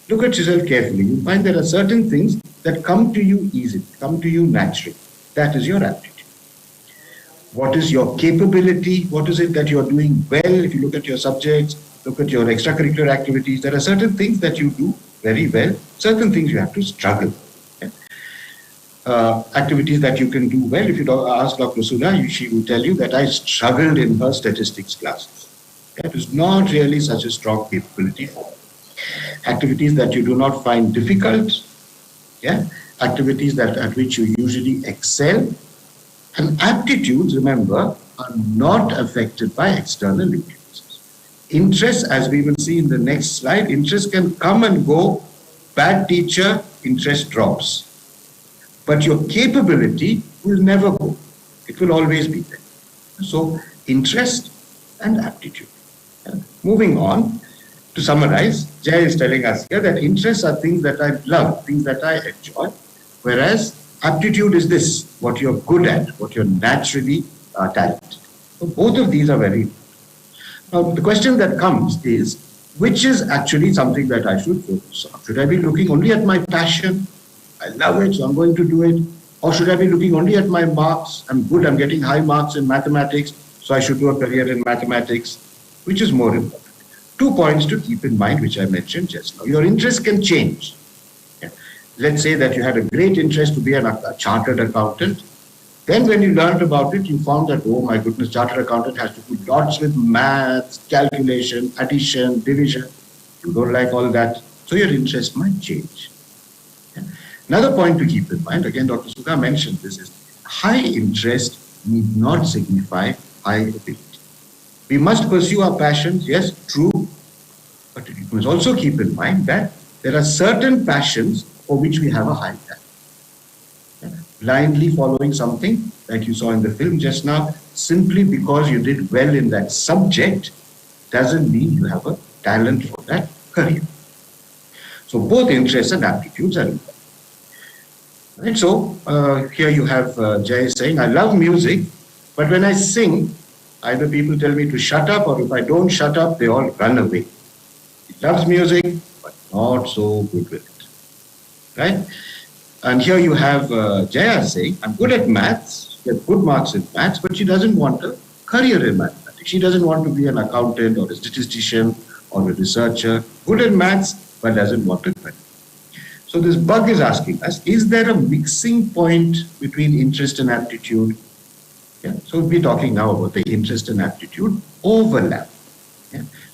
Look at yourself carefully. You find there are certain things that come to you easily, come to you naturally. That is your aptitude. What is your capability? What is it that you're doing well? If you look at your subjects, look at your extracurricular activities, there are certain things that you do very well, certain things you have to struggle. Activities that you can do well. If you ask Dr. Sudha, she will tell you that I struggled in her statistics classes. It is not really such a strong capability for her. Activities that you do not find difficult, activities at which you usually excel, and aptitudes, remember, are not affected by external influences. Interest, as we will see in the next slide, interest can come and go. Bad teacher, interest drops. But your capability will never go. It will always be there. So, interest and aptitude. Moving on, to summarize, Jay is telling us here that interests are things that I love, things that I enjoy, whereas aptitude is this, what you're good at, what you're naturally talented. So both of these are very important. Now, the question that comes is, which is actually something that I should focus on? Should I be looking only at my passion? I love it, so I'm going to do it. Or should I be looking only at my marks? I'm good, I'm getting high marks in mathematics, so I should do a career in mathematics. Which is more important? 2 points to keep in mind, which I mentioned just now. Your interest can change. Let's say that you had a great interest to be a chartered accountant. Then when you learned about it, you found that, oh my goodness, chartered accountant has to do lots with maths, calculation, addition, division. You don't like all that. So your interest might change. Another point to keep in mind, again, Dr. Sudha mentioned this, is high interest need not signify high ability. We must pursue our passions, yes, true. But you must also keep in mind that there are certain passions for which we have a high talent. Blindly following something, like you saw in the film just now, simply because you did well in that subject, doesn't mean you have a talent for that career. So both interests and aptitudes are important. And so here you have Jay saying, I love music, but when I sing, either people tell me to shut up, or if I don't shut up, they all run away. He loves music, but not so good with it. Right? And here you have Jaya saying, I'm good at maths, she gets good marks in maths, but she doesn't want a career in mathematics. She doesn't want to be an accountant or a statistician or a researcher. Good at maths, but doesn't want a career. So this bug is asking us, is there a mixing point between interest and aptitude? So we're talking now about the interest and aptitude overlap.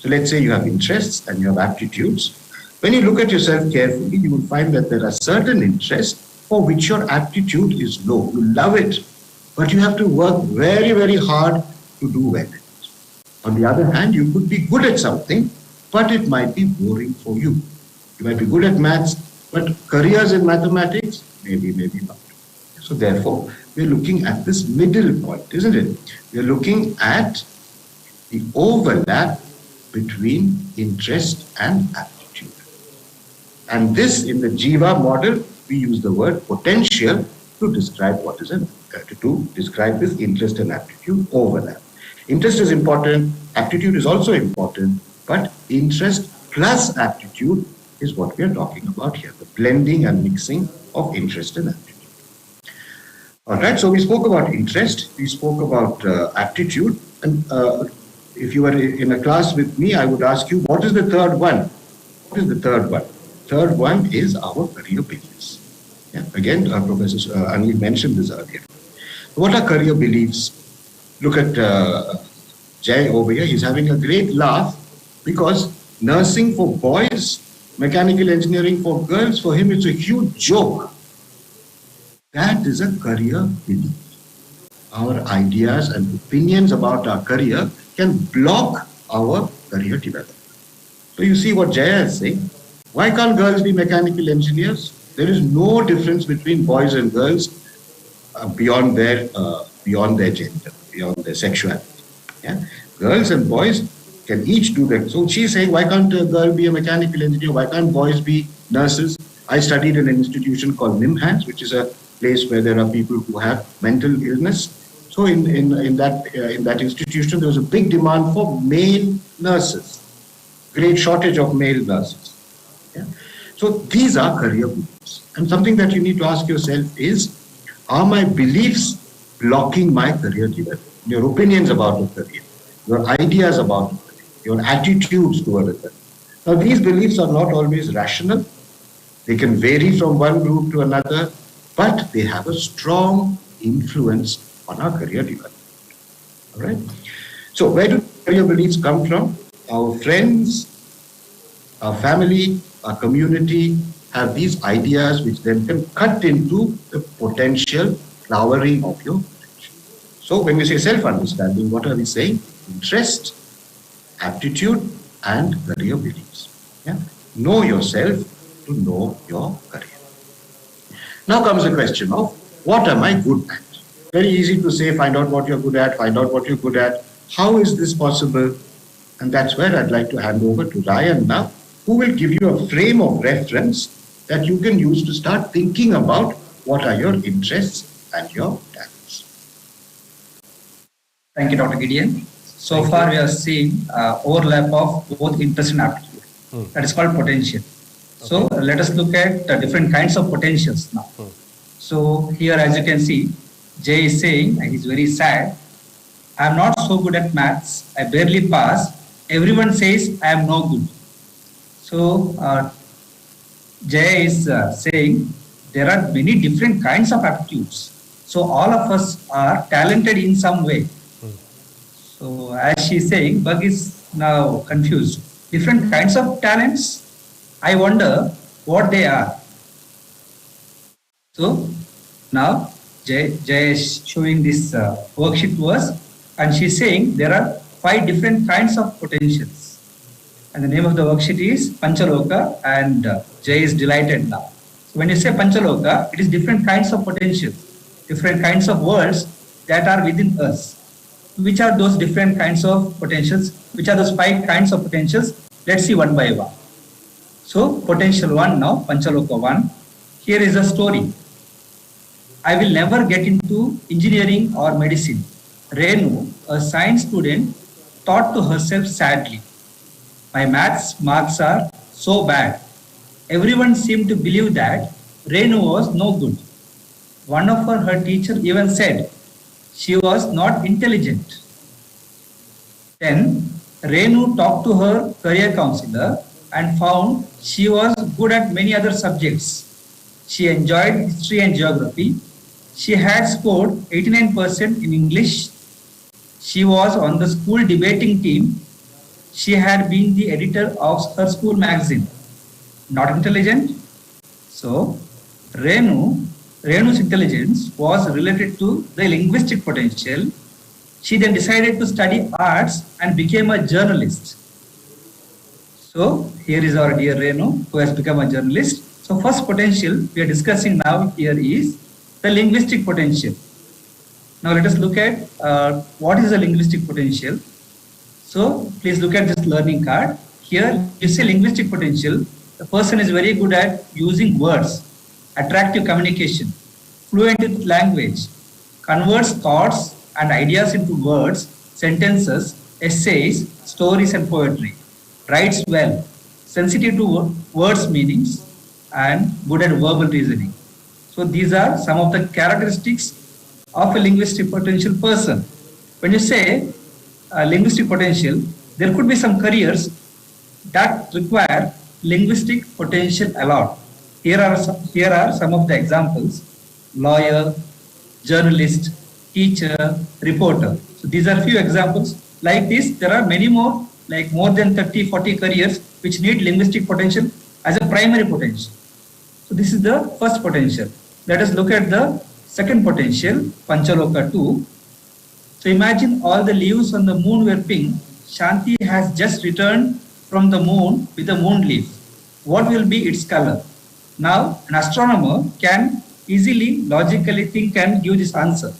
So let's say you have interests and you have aptitudes. When you look at yourself carefully, you will find that there are certain interests for which your aptitude is low. You love it, but you have to work very, very hard to do well. On the other hand, you could be good at something, but it might be boring for you. You might be good at maths, but careers in mathematics, maybe not. So therefore, we're looking at this middle point, isn't it? We're looking at the overlap between interest and aptitude. And this, in the Jiva model, we use the word potential to describe what is to describe this interest and aptitude overlap. Interest is important, aptitude is also important, but interest plus aptitude is what we are talking about here, the blending and mixing of interest and aptitude. All right, so we spoke about interest, we spoke about aptitude, and if you were in a class with me, I would ask you, what is the third one? What is the third one? Third one is our career beliefs. Again, Professor Anil mentioned this earlier. What are career beliefs? Look at Jay over here, he's having a great laugh because nursing for boys, mechanical engineering for girls, for him it's a huge joke. That is a career belief. Our ideas and opinions about our career can block our career development. So you see what Jaya is saying. Why can't girls be mechanical engineers? There is no difference between boys and girls beyond their gender, beyond their sexuality. Girls and boys can each do that. So she's saying, why can't a girl be a mechanical engineer? Why can't boys be nurses? I studied in an institution called NIMHANS, which is a place where there are people who have mental illness. So in that institution, there was a big demand for male nurses. Great shortage of male nurses. So these are career beliefs. And something that you need to ask yourself is, are my beliefs blocking my career development. Your opinions about the career, your ideas about the career, your attitudes toward the career. Now, these beliefs are not always rational. They can vary from one group to another, but they have a strong influence on our career development. All right? So, where do career beliefs come from? Our friends, our family, our community have these ideas which then can cut into the potential flowering of your potential. So when we say self-understanding, what are we saying? Interest, aptitude, and career beliefs. Yeah? Know yourself to know your career. Now comes the question of what am I good at? Very easy to say, find out what you're good at, find out what you're good at. How is this possible? And that's where I'd like to hand over to Rayan now, who will give you a frame of reference that you can use to start thinking about what are your interests and your talents. Thank you, Dr. Gideon. So far, we have seen overlap of both interest and aptitude. That is called potential. So let us look at different kinds of potentials now. So here, as you can see, Jay is saying, and he's very sad, I am not so good at maths. I barely pass. Everyone says I am no good. So Jay is saying there are many different kinds of aptitudes. So all of us are talented in some way. So as she is saying, Bug is now confused. Different kinds of talents, I wonder what they are. So now Jay is showing this worksheet to us, and she is saying there are 5 different kinds of potentials. And the name of the worksheet is Panchaloka, and Jay is delighted now. So when you say Panchaloka, it is different kinds of potentials, different kinds of worlds that are within us. Which are those different kinds of potentials? Which are those 5 kinds of potentials? Let's see one by one. So potential 1 now, Panchaloka 1. Here is a story. I will never get into engineering or medicine. Renu, a science student, thought to herself sadly, my maths marks are so bad. Everyone seemed to believe that Renu was no good. One of her teacher even said she was not intelligent. Then Renu talked to her career counselor and found she was good at many other subjects. She enjoyed history and geography. She had scored 89% in English. She was on the school debating team. She had been the editor of her school magazine. Not intelligent? So, Renu's intelligence was related to the linguistic potential. She then decided to study arts and became a journalist. So, here is our dear Renu, who has become a journalist. So, first potential we are discussing now here is the linguistic potential. Now, let us look at what is the linguistic potential. So, please look at this learning card. Here, you see linguistic potential. The person is very good at using words, attractive communication, fluent in language, converts thoughts and ideas into words, sentences, essays, stories and poetry, writes well, sensitive to words meanings, and good at verbal reasoning. So these are some of the characteristics of a linguistic potential person. When you say linguistic potential, there could be some careers that require linguistic potential a lot. Here are some of the examples: lawyer, journalist, teacher, reporter. So these are few examples. Like this, there are many more, like more than 30-40 careers which need linguistic potential as a primary potential. So this is the first potential. Let us look at the second potential, Panchaloka 2. So imagine all the leaves on the moon were pink. Shanti has just returned from the moon with a moon leaf. What will be its color? Now, an astronomer can easily, logically think and give this answer.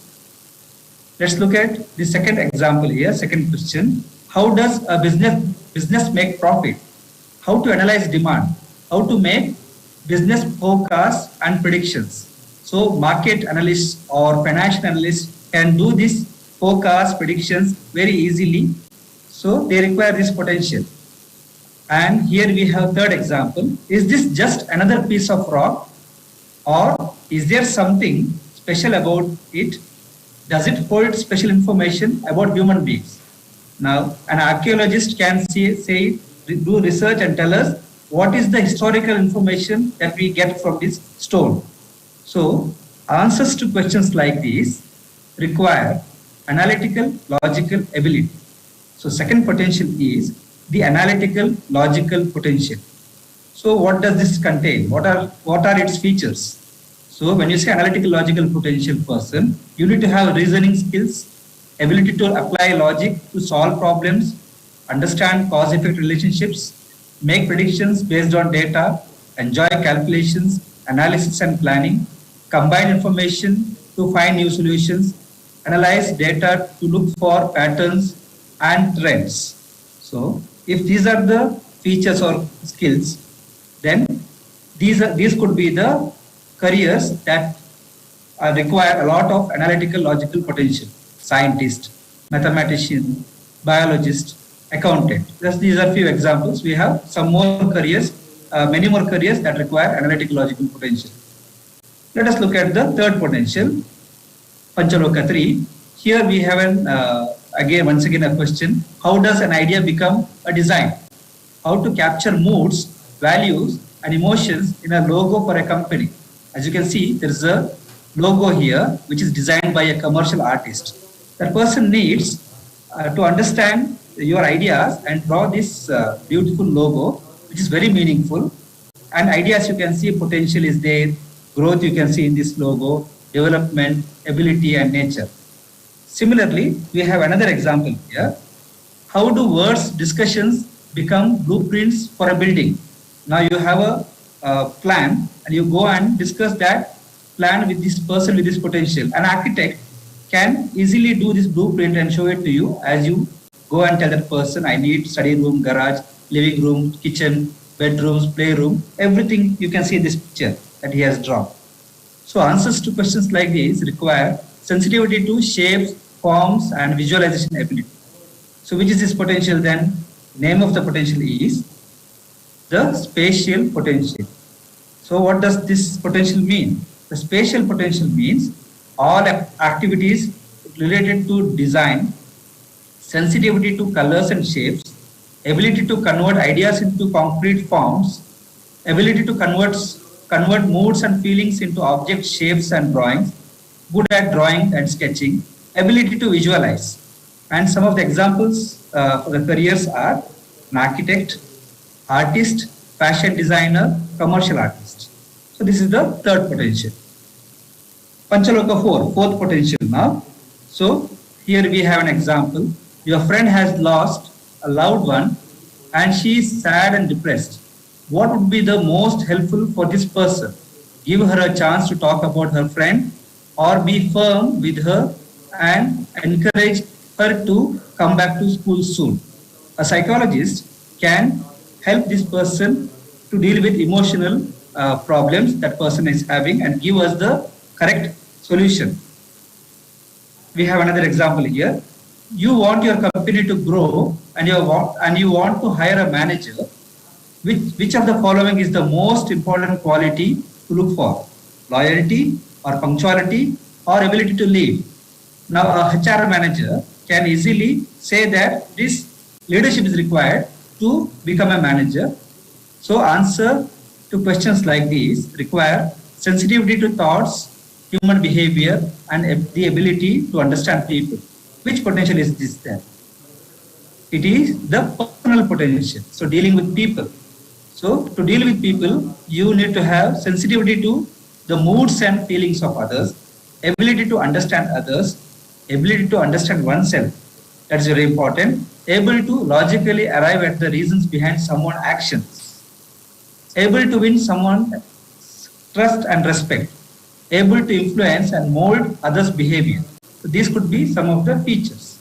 Let's look at the second example here, second question. How does a business make profit? How to analyze demand? How to make business forecasts and predictions? So, market analysts or financial analysts can do this forecast predictions very easily. So, they require this potential. And here we have third example. Is this just another piece of rock, or is there something special about it? Does it hold special information about human beings? Now, an archaeologist can do research and tell us what is the historical information that we get from this stone. So, answers to questions like these require analytical, logical ability. So, second potential is the analytical, logical potential. So, what does this contain? What are its features? So, when you say analytical, logical potential person, you need to have reasoning skills, ability to apply logic to solve problems, understand cause-effect relationships, make predictions based on data, enjoy calculations, analysis and planning, combine information to find new solutions, analyze data to look for patterns and trends. So, if these are the features or skills, then these could be the careers that require a lot of analytical, logical potential. Scientist, mathematician, biologist, accountant. These are few examples. We have some more careers, many more careers that require analytical, logical potential. Let us look at the third potential, Panchaloka 3. Here we have once again a question. How does an idea become a design? How to capture moods, values and emotions in a logo for a company. As you can see, there is a logo here which is designed by a commercial artist. That person needs to understand your ideas and draw this beautiful logo, which is very meaningful. And ideas, you can see potential is there, growth you can see in this logo, development, ability and nature. Similarly, we have another example here. How do words discussions become blueprints for a building? Now you have a plan and you go and discuss that plan with this person with this potential. An architect can easily do this blueprint and show it to you as you go and tell that person, I need study room, garage, living room, kitchen, bedrooms, playroom, everything you can see in this picture that he has drawn. So answers to questions like these require sensitivity to shapes, forms and visualization ability. So which is this potential then? Name of the potential is the spatial potential. So what does this potential mean? The spatial potential means all activities related to design, sensitivity to colors and shapes, ability to convert ideas into concrete forms, ability to convert moods and feelings into object shapes and drawings, good at drawing and sketching, ability to visualize. And some of the examples for the careers are an architect, artist, fashion designer, commercial artist. So this is the third potential. Panchaloka 4, fourth potential now. So here we have an example. Your friend has lost a loved one and she is sad and depressed. What would be the most helpful for this person? Give her a chance to talk about her friend or be firm with her and encourage her to come back to school soon. A psychologist can help this person to deal with emotional problems that person is having and give us the correct solution. We have another example here. You want your company to grow and you want to hire a manager. Which of the following is the most important quality to look for? Loyalty or punctuality or ability to lead? Now a HR manager can easily say that this leadership is required to become a manager. So answer to questions like these require sensitivity to thoughts, human behavior and the ability to understand people. Which potential is this then? It is the personal potential. So dealing with people. So to deal with people, you need to have sensitivity to the moods and feelings of others, ability to understand others, ability to understand oneself. That's very important. Able to logically arrive at the reasons behind someone's actions. Able to win someone's trust and respect. Able to influence and mold others' behavior. So these could be some of the features.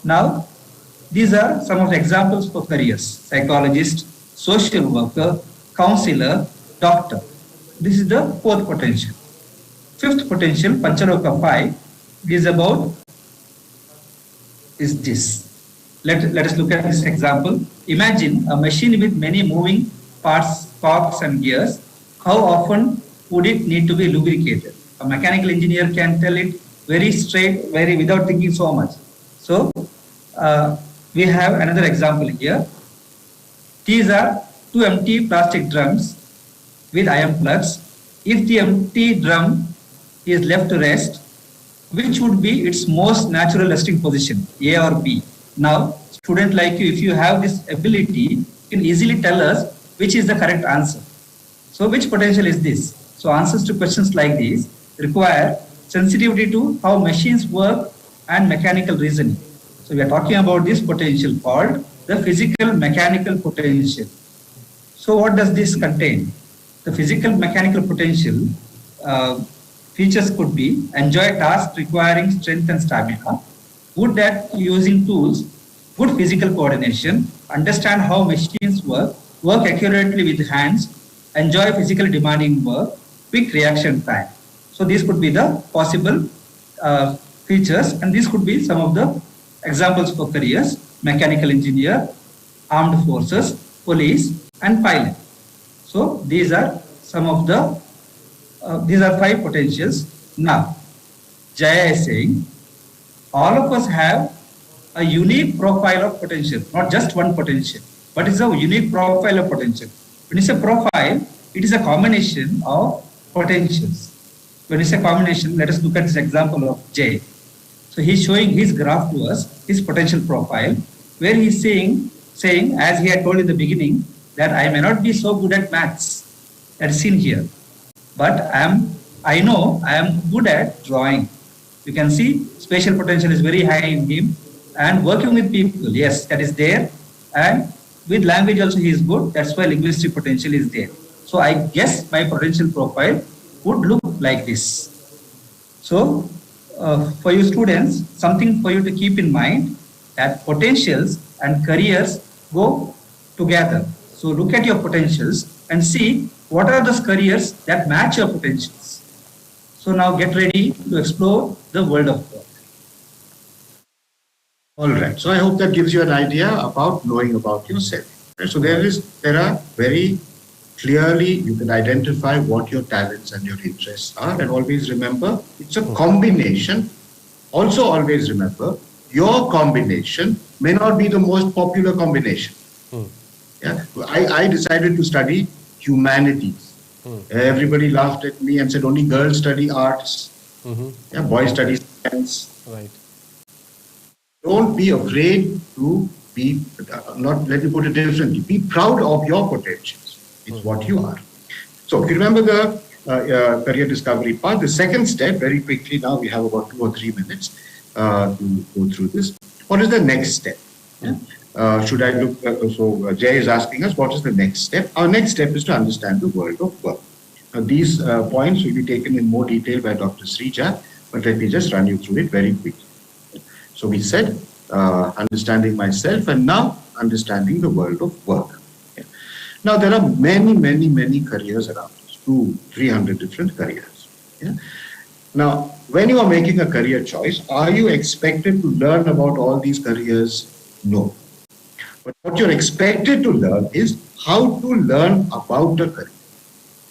Now, these are some of the examples for careers. Psychologist, social worker, counselor, doctor. This is the fourth potential. Fifth potential, Panchaloka 5, is about is this. Let us look at this example. Imagine a machine with many moving parts, cogs and gears. How often would it need to be lubricated? A mechanical engineer can tell it very straight, very without thinking so much. So we have another example here. These are two empty plastic drums with iron plugs. If the empty drum is left to rest, which would be its most natural resting position, A or B? Now, student like you, if you have this ability, you can easily tell us which is the correct answer. So which potential is this? So answers to questions like these require sensitivity to how machines work and mechanical reasoning. So we are talking about this potential called the physical mechanical potential. So what does this contain? The physical mechanical potential features could be enjoy tasks requiring strength and stamina, good at using tools, good physical coordination, understand how machines work, work accurately with hands, enjoy physically demanding work, quick reaction time. So these could be the possible features, and these could be some of the examples for careers: mechanical engineer, armed forces, police, and pilot. So these are some of the these are 5 potentials. Now, Jaya is saying all of us have a unique profile of potential, not just one potential, but it's a unique profile of potential. When you say profile, it is a combination of potentials. When you say combination, let us look at this example of Jay. So he's showing his graph to us, his potential profile, where he's saying, as he had told in the beginning, that I may not be so good at maths, that's seen here, but I know I am good at drawing. You can see spatial potential is very high in him, and working with people, yes, that is there, and with language also he is good, that's why linguistic potential is there. So I guess my potential profile would look like this. So for you students, something for you to keep in mind, that potentials and careers go together. So look at your potentials and see what are those careers that match your potentials. So now get ready to explore the world of work. All right. So I hope that gives you an idea about knowing about yourself. Right? So there are very clearly, you can identify what your talents and your interests are, and always remember it's a combination. Also always remember your combination may not be the most popular combination. Yeah, I decided to study humanities. Everybody laughed at me and said only girls study arts. Yeah, boys study science. Right. Don't be afraid to be, let me put it differently, be proud of your potentials. It's what you are. So if you remember the career discovery part, the second step, very quickly now, we have about 2 or 3 minutes to go through this. What is the next step? Should I look, Jay is asking us, what is the next step? Our next step is to understand the world of work. These points will be taken in more detail by Dr. Seeja, but let me just run you through it very quickly. So we said, understanding myself, and now understanding the world of work. Now there are many careers around us, 200-300 different careers. Now, when you are making a career choice, are you expected to learn about all these careers? No. But what you're expected to learn is how to learn about a career.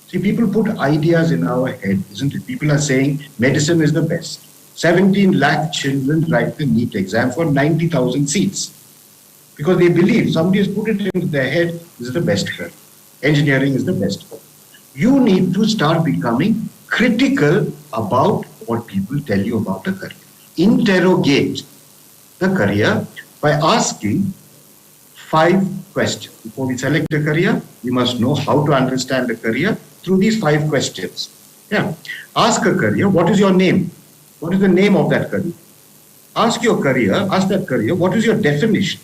See, people put ideas in our head, isn't it? People are saying medicine is the best. 17 lakh children write the NEET exam for 90,000 seats. Because they believe, somebody has put it into their head, this is the best career. Engineering is the best career. You need to start becoming critical about what people tell you about a career. Interrogate the career by asking 5 questions. Before we select a career, we must know how to understand a career through these 5 questions. Ask a career, what is your name? What is the name of that career? Ask that career, what is your definition?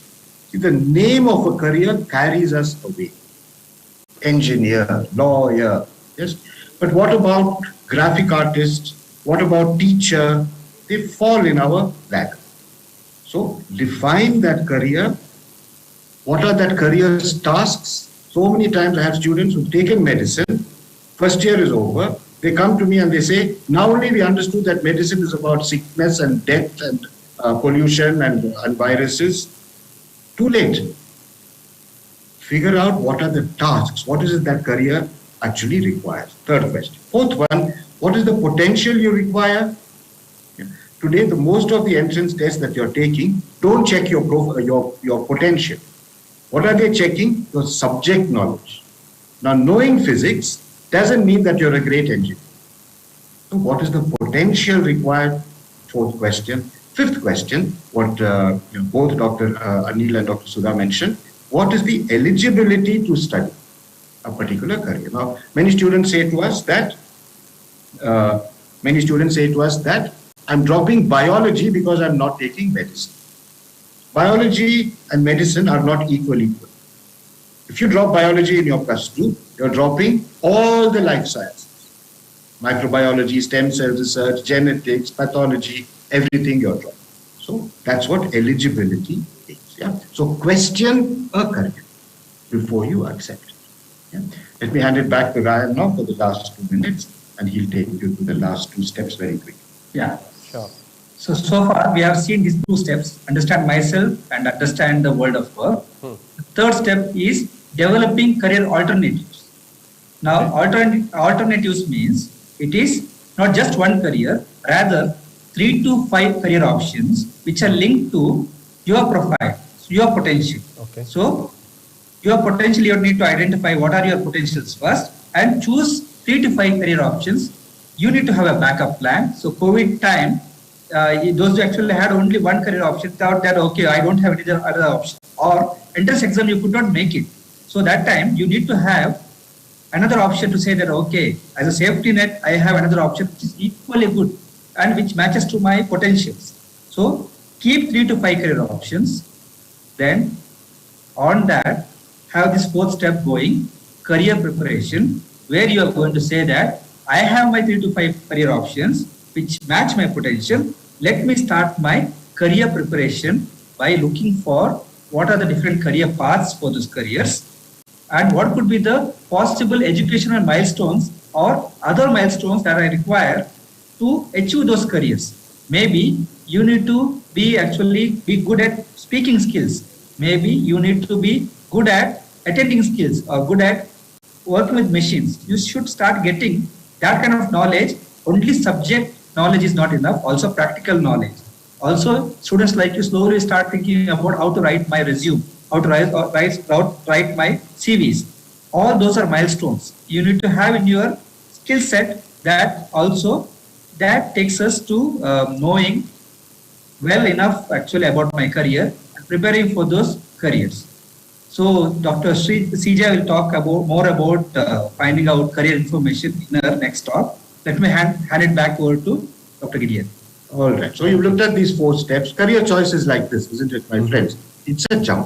See, the name of a career carries us away. Engineer, lawyer, yes. But what about graphic artist? What about teacher? They fall in our ladder. So define that career. What are that career's tasks? So many times I have students who've taken medicine, first year is over, they come to me and they say, now only we understood that medicine is about sickness and death and pollution and viruses. Too late. Figure out what are the tasks, what is it that career actually requires. Third question. Fourth one, what is the potential you require? today, the most of the entrance tests that you're taking don't check your potential. What are they checking? Your subject knowledge. Now, knowing physics doesn't mean that you're a great engineer. So what is the potential required? Fourth question. Fifth question, what both Dr. Anil and Dr. Sudha mentioned, what is the eligibility to study a particular career? Now, many students say to us that I'm dropping biology because I'm not taking medicine. Biology and medicine are not equally good. If you drop biology in your +2, you're dropping all the life sciences. Microbiology, stem cell research, genetics, pathology, everything you're dropping. So that's what eligibility is. Yeah? So question a career before you accept it. Yeah? Let me hand it back to Rayan now for the last 2 minutes, and he'll take you to the last 2 steps very quickly. Yeah. Sure. So far we have seen these 2 steps, understand myself and understand the world of work. The third step is developing career alternatives. Now, alternatives means it is not just one career, rather 3 to 5 career options which are linked to your profile, your potential. Okay. So, your potential, you need to identify what are your potentials first and choose 3 to 5 career options. You need to have a backup plan. So, COVID time, those who actually had only one career option thought that, okay, I don't have any other option. Or entrance exam, you could not make it. So, that time, you need to have another option to say that, okay, as a safety net, I have another option which is equally good and which matches to my potentials. So keep 3 to 5 career options. Then on that, have this 4th step going, career preparation, where you are going to say that I have my 3 to 5 career options which match my potential. Let me start my career preparation by looking for what are the different career paths for those careers and what could be the possible educational milestones or other milestones that I require to achieve those careers. Maybe you need to be good at speaking skills. Maybe you need to be good at attending skills or good at working with machines. You should start getting that kind of knowledge. Only subject knowledge is not enough, also practical knowledge. Also, students like you slowly start thinking about how to write my resume, how to write my CVs. All those are milestones. You need to have in your skill set that takes us to knowing well enough actually about my career and preparing for those careers. So Dr. Seeja will talk more about finding out career information in our next talk. Let me hand it back over to Dr. Gideon. All right. So you've looked at these 4 steps. Career choice is like this, isn't it, my friends? It's a jump.